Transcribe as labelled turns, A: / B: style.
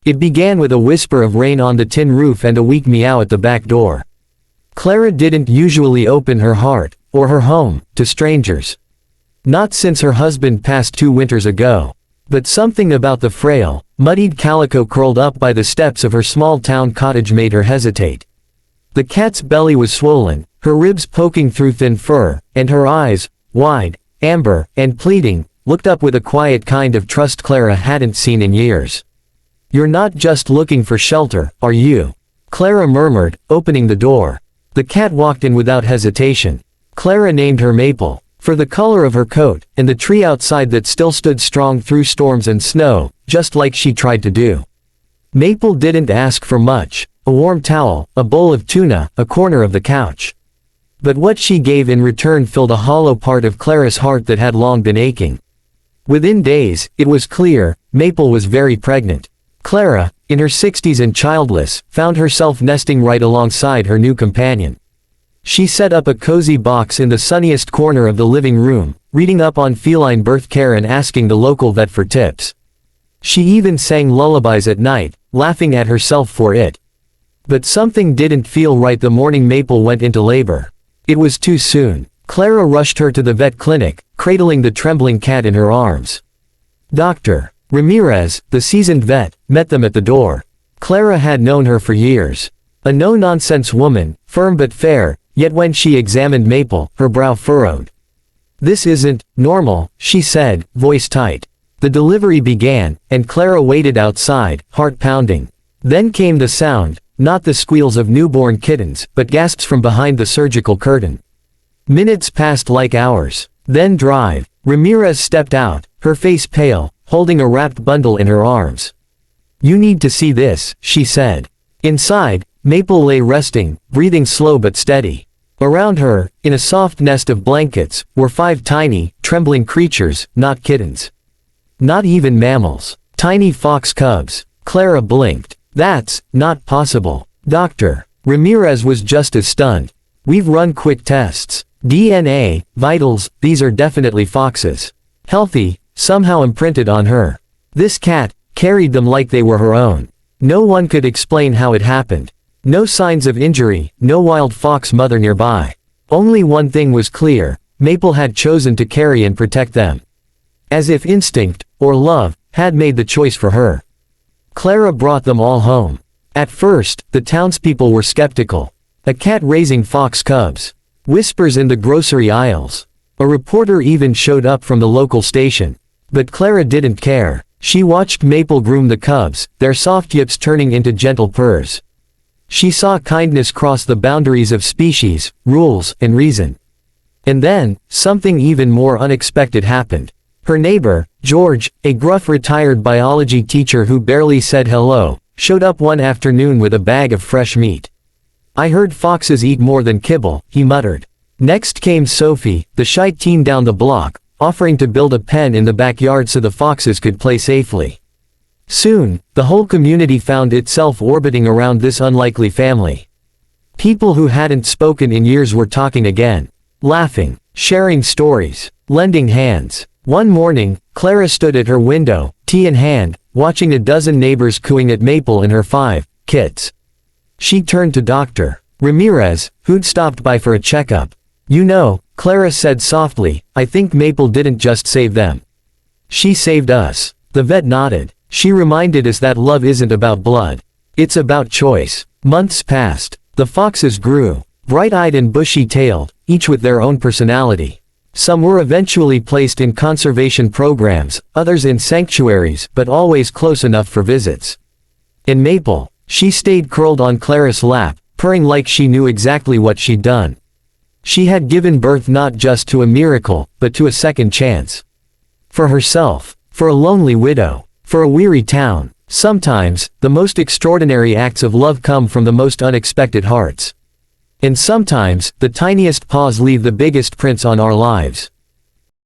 A: It began with a whisper of rain on the tin roof and a weak meow at the back door. Clara didn't usually open her heart, or her home, to strangers. Not since her husband passed 2 winters ago. But something about the frail, muddied calico curled up by the steps of her small-town cottage made her hesitate. The cat's belly was swollen, her ribs poking through thin fur, and her eyes, wide, amber, and pleading, looked up with a quiet kind of trust Clara hadn't seen in years. "You're not just looking for shelter, are you?" Clara murmured, opening the door. The cat walked in without hesitation. Clara named her Maple, for the color of her coat, and the tree outside that still stood strong through storms and snow, just like she tried to do. Maple didn't ask for much: a warm towel, a bowl of tuna, a corner of the couch. But what she gave in return filled a hollow part of Clara's heart that had long been aching. Within days, it was clear, Maple was very pregnant. Clara, in her 60s and childless, found herself nesting right alongside her new companion. She set up a cozy box in the sunniest corner of the living room, reading up on feline birth care and asking the local vet for tips. She even sang lullabies at night, laughing at herself for it. But something didn't feel right the morning Maple went into labor. It was too soon. Clara rushed her to the vet clinic, cradling the trembling cat in her arms. Dr. Ramirez, the seasoned vet, met them at the door. Clara had known her for years. A no-nonsense woman, firm but fair, yet when she examined Maple, her brow furrowed. "This isn't normal," she said, voice tight. The delivery began, and Clara waited outside, heart pounding. Then came the sound, not the squeals of newborn kittens, but gasps from behind the surgical curtain. Minutes passed like hours. Then drive. Ramirez stepped out, her face pale, holding a wrapped bundle in her arms. "You need to see this," she said. Inside, Maple lay resting, breathing slow but steady. Around her, in a soft nest of blankets, were 5 tiny, trembling creatures, not kittens. Not even mammals. Tiny fox cubs. Clara blinked. "That's not possible, Doctor." Ramirez was just as stunned. "We've run quick tests. DNA, vitals, these are definitely foxes. Healthy, somehow imprinted on her. This cat carried them like they were her own. No one could explain how it happened. No signs of injury, no wild fox mother nearby. Only one thing was clear: Maple had chosen to carry and protect them. As if instinct, or love, had made the choice for her. Clara brought them all home. At first, the townspeople were skeptical. A cat raising fox cubs. Whispers in the grocery aisles. A reporter even showed up from the local station. But Clara didn't care. She watched Maple groom the cubs, their soft yips turning into gentle purrs. She saw kindness cross the boundaries of species, rules, and reason. And then, something even more unexpected happened. Her neighbor, George, a gruff retired biology teacher who barely said hello, showed up one afternoon with a bag of fresh meat. "I heard foxes eat more than kibble," he muttered. Next came Sophie, the shy teen down the block, offering to build a pen in the backyard so the foxes could play safely. Soon, the whole community found itself orbiting around this unlikely family. People who hadn't spoken in years were talking again, laughing, sharing stories, lending hands. One morning, Clara stood at her window, tea in hand, watching a dozen neighbors cooing at Maple and her 5 kits. She turned to Dr. Ramirez, who'd stopped by for a checkup. "You know," Clara said softly, "I think Maple didn't just save them. She saved us." The vet nodded. "She reminded us that love isn't about blood. It's about choice." Months passed. The foxes grew, bright-eyed and bushy-tailed, each with their own personality. Some were eventually placed in conservation programs, others in sanctuaries, but always close enough for visits. And Maple, she stayed curled on Clara's lap, purring like she knew exactly what she'd done. She had given birth not just to a miracle, but to a second chance. For herself, for a lonely widow, for a weary town. Sometimes, the most extraordinary acts of love come from the most unexpected hearts. And sometimes, the tiniest paws leave the biggest prints on our lives.